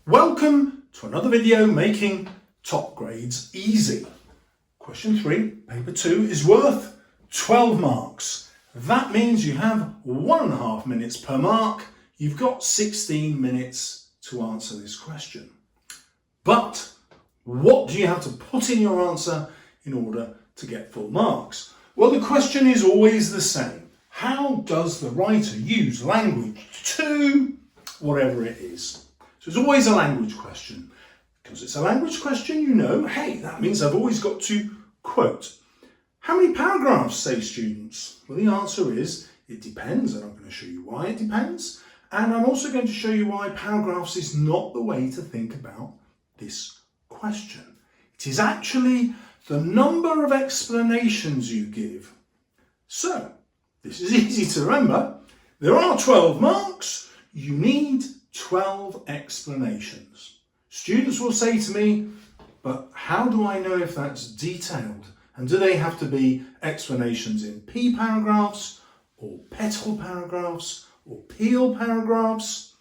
Welcome to another video making top grades easy. Question 3, paper 2 is worth 12 marks. That means you have 1.5 minutes per mark. You've got 16 minutes to answer this question. But what do you have to put in your answer in order to get full marks? Well, the question is always the same. How does the writer use language to whatever it is? So it's always a language question. Because it's a language question, you know, hey, that means I've always got to quote. How many paragraphs, say students? Well, the answer is, it depends, and I'm going to show you why it depends. And I'm also going to show you why paragraphs is not the way to think about this question. It is actually the number of explanations you give. So, this is easy to remember. There are 12 marks. You need 12 explanations. Students will say to me, but how do I know if that's detailed? And do they have to be explanations in P paragraphs or petal paragraphs or peel paragraphs?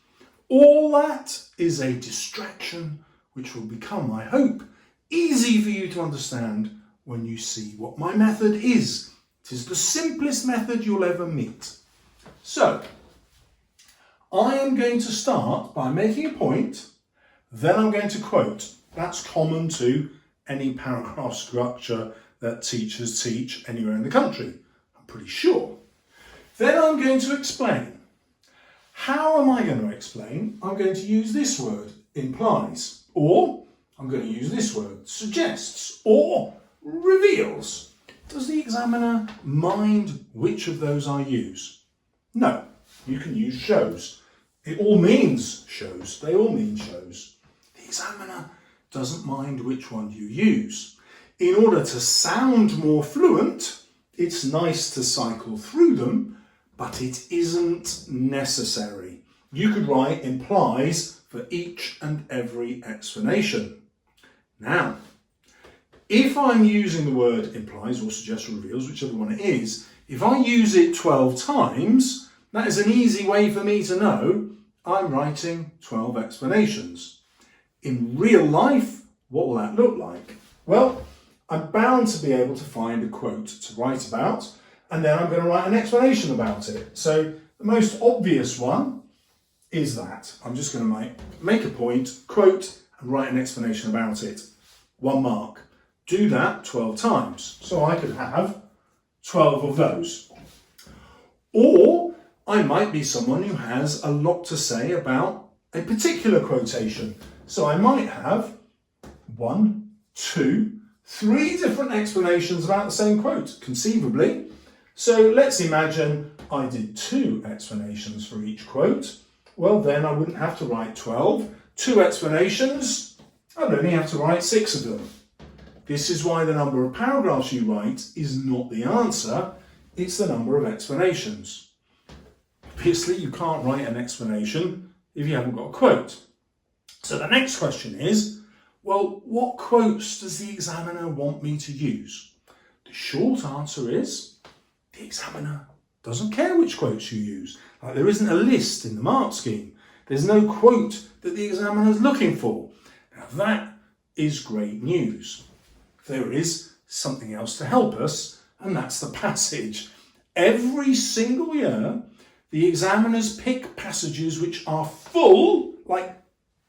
All that is a distraction which will become, I hope, easy for you to understand when you see what my method is. It is the simplest method you'll ever meet. So, I am going to start by making a point, then I'm going to quote. That's common to any paragraph structure that teachers teach anywhere in the country, I'm pretty sure. Then I'm going to explain. How am I going to explain? I'm going to use this word, implies, or I'm going to use this word, suggests, or reveals. Does the examiner mind which of those I use? No, you can use shows. It all means shows. They all mean shows. The examiner doesn't mind which one you use. In order to sound more fluent, it's nice to cycle through them, but it isn't necessary. You could write implies for each and every explanation. Now, if I'm using the word implies or suggests or reveals, whichever one it is, if I use it 12 times, that is an easy way for me to know I'm writing 12 explanations. In real life, what will that look like? Well, I'm bound to be able to find a quote to write about, and then I'm going to write an explanation about it. So the most obvious one is that. I'm just going to make a point, quote, and write an explanation about it. 1 mark. Do that 12 times. So I could have 12 of those. Or I might be someone who has a lot to say about a particular quotation. So I might have 1, 2, 3 different explanations about the same quote, conceivably. So let's imagine I did 2 explanations for each quote. Well, then I wouldn't have to write 12. 2 explanations, I'd only have to write 6 of them. This is why the number of paragraphs you write is not the answer, it's the number of explanations. Obviously, you can't write an explanation if you haven't got a quote. So the next question is, well, what quotes does the examiner want me to use? The short answer is, the examiner doesn't care which quotes you use. Like, there isn't a list in the mark scheme. There's no quote that the examiner is looking for. Now that is great news. There is something else to help us, and that's the passage. Every single year, the examiners pick passages which are full, like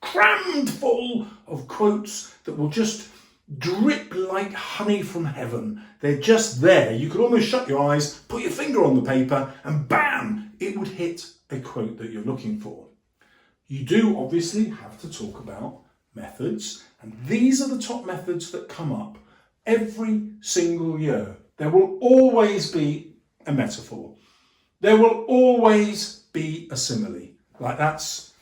crammed full of quotes that will just drip like honey from heaven. They're just there. You could almost shut your eyes, put your finger on the paper, and bam, it would hit a quote that you're looking for. You do obviously have to talk about methods, and these are the top methods that come up every single year. There will always be a metaphor. There will always be a simile. Like, that's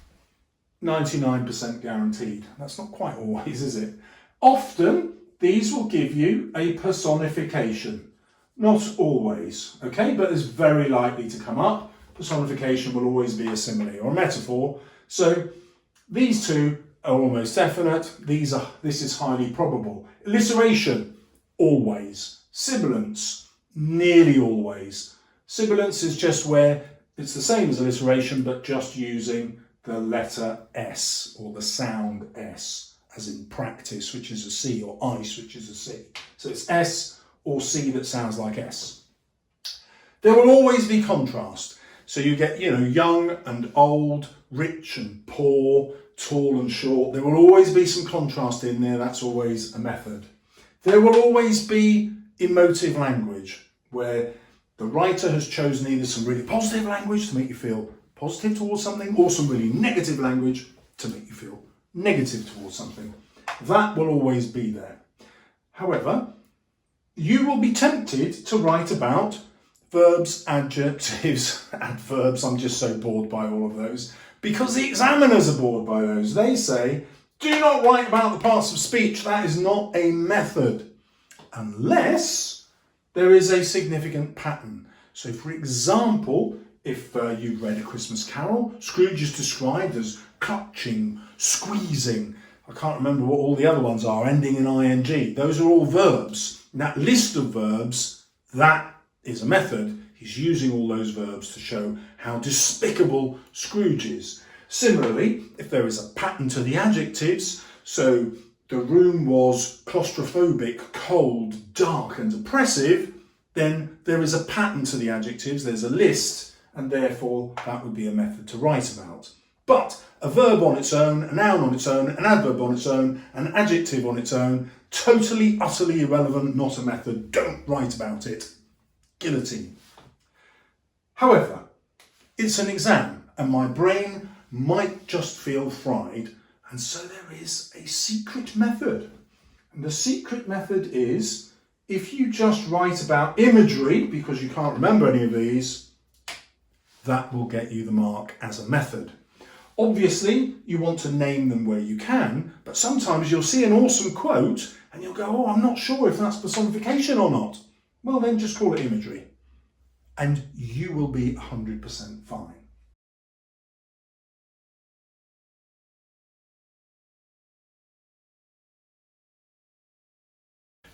99% guaranteed. That's not quite always, is it? Often, these will give you a personification. Not always, okay? But it's very likely to come up. Personification will always be a simile or a metaphor. So these two are almost definite. This is highly probable. Alliteration, always. Sibilance, nearly always. Sibilance is just where it's the same as alliteration, but just using the letter S, or the sound S, as in practice, which is a C, or ice, which is a C. So it's S or C that sounds like S. There will always be contrast. So you get, young and old, rich and poor, tall and short. There will always be some contrast in there. That's always a method. There will always be emotive language, where the writer has chosen either some really positive language to make you feel positive towards something, or some really negative language to make you feel negative towards something. That will always be there. However, you will be tempted to write about verbs, adjectives, adverbs. I'm just so bored by all of those, because the examiners are bored by those. They say, do not write about the parts of speech. That is not a method, unless there is a significant pattern. So, for example, if you've read A Christmas Carol, Scrooge is described as clutching, squeezing. I can't remember what all the other ones are, ending in ing. Those are all verbs. In that list of verbs, that is a method. He's using all those verbs to show how despicable Scrooge is. Similarly, if there is a pattern to the adjectives, so the room was claustrophobic, cold, dark and oppressive, then there is a pattern to the adjectives, there's a list, and therefore that would be a method to write about. But a verb on its own, a noun on its own, an adverb on its own, an adjective on its own, totally, utterly irrelevant, not a method. Don't write about it. Guillotine. However, it's an exam, and my brain might just feel fried, and so there is a secret method. And the secret method is, if you just write about imagery, because you can't remember any of these, that will get you the mark as a method. Obviously, you want to name them where you can, but sometimes you'll see an awesome quote and you'll go, oh, I'm not sure if that's personification or not. Well, then just call it imagery, and you will be 100% fine.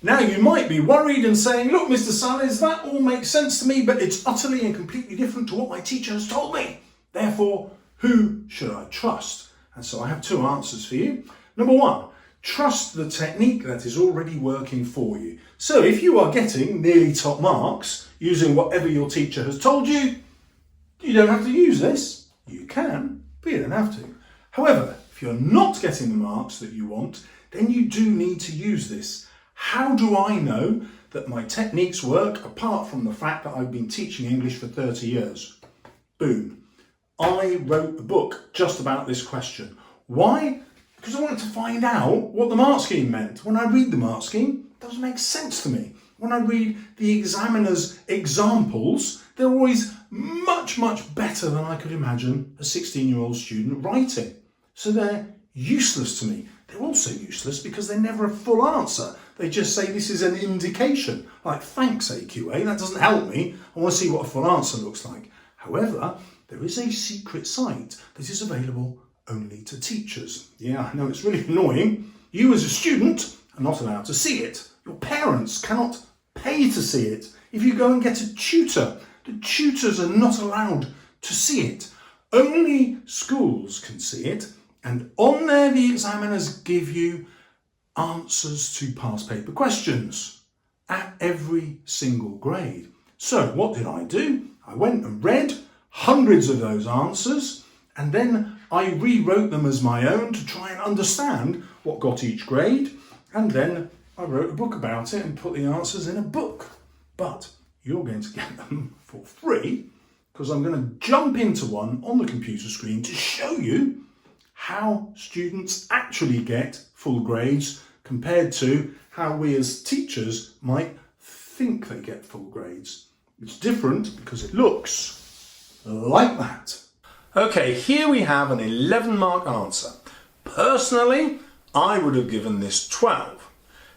Now you might be worried and saying, look, Mr. Salles, that all makes sense to me, but it's utterly and completely different to what my teacher has told me. Therefore, who should I trust? And so I have two answers for you. Number one, trust the technique that is already working for you. So if you are getting nearly top marks using whatever your teacher has told you, you don't have to use this. You can, but you don't have to. However, if you're not getting the marks that you want, then you do need to use this. How do I know that my techniques work apart from the fact that I've been teaching English for 30 years? Boom. I wrote a book just about this question. Why? Because I wanted to find out what the mark scheme meant. When I read the mark scheme, it doesn't make sense to me. When I read the examiner's examples, they're always much, much better than I could imagine a 16-year-old student writing. So they're useless to me. They're also useless because they're never a full answer. They just say this is an indication. Like, thanks AQA, that doesn't help me. I want to see what a full answer looks like. However, there is a secret site that is available only to teachers. Yeah, I know it's really annoying. You as a student are not allowed to see it. Your parents cannot pay to see it. If you go and get a tutor, the tutors are not allowed to see it. Only schools can see it. And on there, the examiners give you answers to past paper questions at every single grade. So what did I do? I went and read hundreds of those answers, and then I rewrote them as my own to try and understand what got each grade. And then I wrote a book about it and put the answers in a book. But you're going to get them for free, because I'm going to jump into one on the computer screen to show you how students actually get full grades compared to how we as teachers might think they get full grades. It's different because it looks like that. Okay, here we have an 11-mark answer. Personally, I would have given this 12.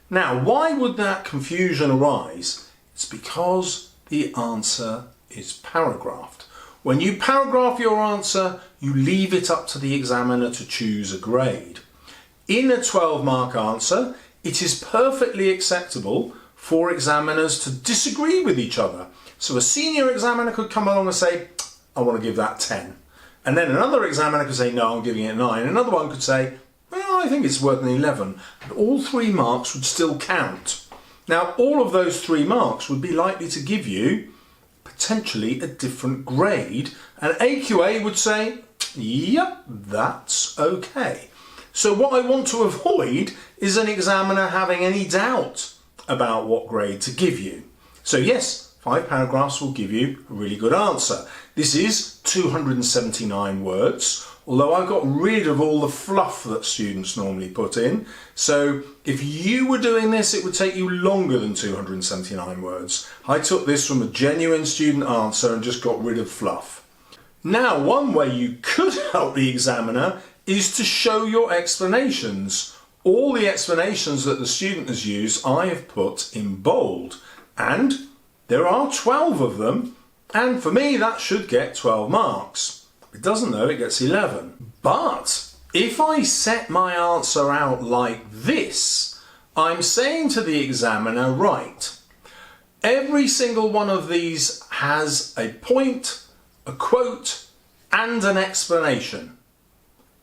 Now, why would that confusion arise? It's because the answer is paragraphed. When you paragraph your answer, you leave it up to the examiner to choose a grade. In a 12-mark answer, it is perfectly acceptable for examiners to disagree with each other. So a senior examiner could come along and say, I want to give that 10. And then another examiner could say, no, I'm giving it a 9. Another one could say, well, I think it's worth an 11. But all 3 marks would still count. Now, all of those 3 marks would be likely to give you potentially a different grade. And AQA would say, yep, that's okay. So what I want to avoid is an examiner having any doubt about what grade to give you. So yes, 5 paragraphs will give you a really good answer. This is 279 words, although I've got rid of all the fluff that students normally put in. So if you were doing this, it would take you longer than 279 words. I took this from a genuine student answer and just got rid of fluff. Now, one way you could help the examiner is to show your explanations. All the explanations that the student has used, I have put in bold. And there are 12 of them, and for me that should get 12 marks. It doesn't though, it gets 11. But if I set my answer out like this, I'm saying to the examiner, right, every single one of these has a point, a quote, and an explanation.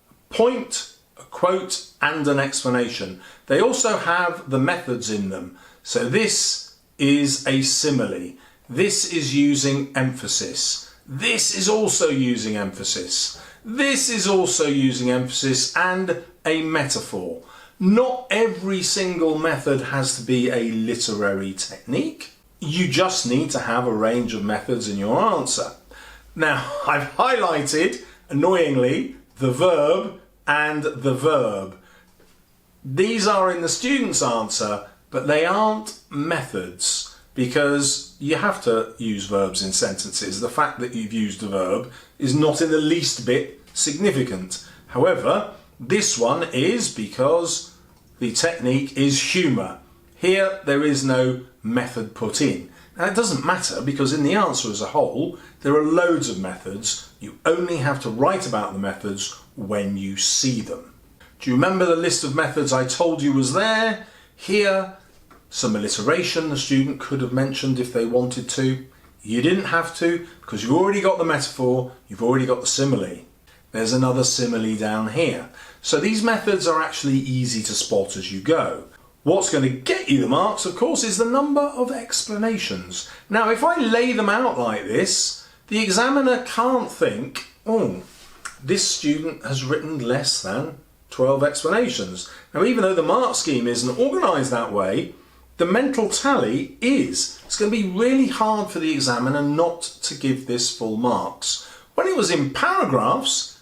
A point, a quote, and an explanation. They also have the methods in them. So this is a simile. This is using emphasis. This is also using emphasis. This is also using emphasis and a metaphor. Not every single method has to be a literary technique. You just need to have a range of methods in your answer. Now, I've highlighted, annoyingly, the verb and the verb. These are in the student's answer, but they aren't methods because you have to use verbs in sentences. The fact that you've used a verb is not in the least bit significant. However, this one is because the technique is humour. Here there is no method put in. Now it doesn't matter because in the answer as a whole there are loads of methods. You only have to write about the methods when you see them. Do you remember the list of methods I told you was there? Here, some alliteration the student could have mentioned if they wanted to. You didn't have to because you've already got the metaphor, you've already got the simile. There's another simile down here. So these methods are actually easy to spot as you go. What's going to get you the marks, of course, is the number of explanations. Now, if I lay them out like this, the examiner can't think, oh, this student has written less than 12 explanations. Now, even though the mark scheme isn't organised that way, the mental tally is. It's going to be really hard for the examiner not to give this full marks. When it was in paragraphs,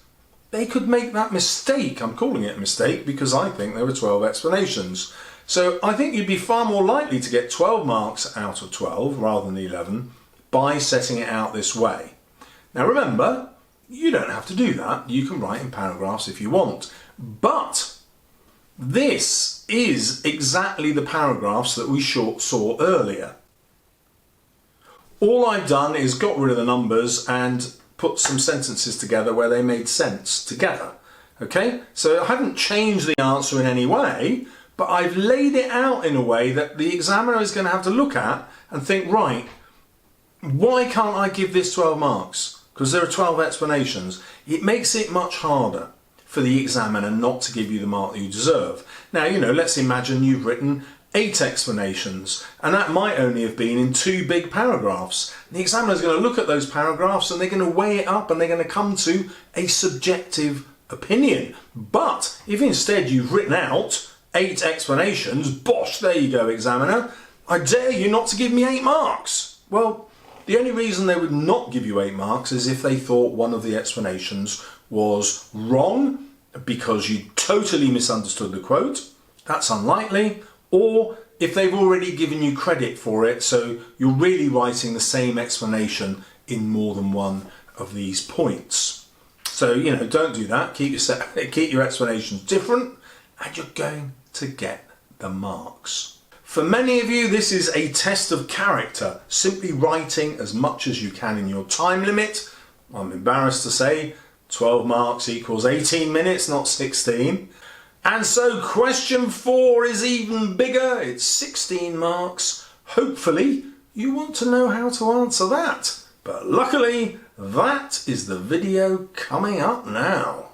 they could make that mistake. I'm calling it a mistake because I think there were 12 explanations. So I think you'd be far more likely to get 12 marks out of 12 rather than 11 by setting it out this way. Now remember, you don't have to do that. You can write in paragraphs if you want. But this is exactly the paragraphs that we saw earlier. All I've done is got rid of the numbers and put some sentences together where they made sense together. Okay, so I haven't changed the answer in any way, but I've laid it out in a way that the examiner is going to have to look at and think, right, why can't I give this 12 marks? Because there are 12 explanations. It makes it much harder for the examiner not to give you the mark that you deserve. Now, you know, let's imagine you've written 8 explanations, and that might only have been in 2 big paragraphs. The examiner is going to look at those paragraphs and they're going to weigh it up and they're going to come to a subjective opinion. But if instead you've written out 8 explanations, bosh, there you go, examiner, I dare you not to give me 8 marks. Well, the only reason they would not give you 8 marks is if they thought one of the explanations was wrong because you totally misunderstood the quote. That's unlikely. Or if they've already given you credit for it, so you're really writing the same explanation in more than one of these points. So, you know, don't do that. Keep your explanations different and you're going to get the marks. For many of you, this is a test of character, simply writing as much as you can in your time limit. I'm embarrassed to say 12 marks equals 18 minutes, not 16. And so question 4 is even bigger. It's 16 marks. Hopefully you want to know how to answer that. But luckily That is the video coming up now.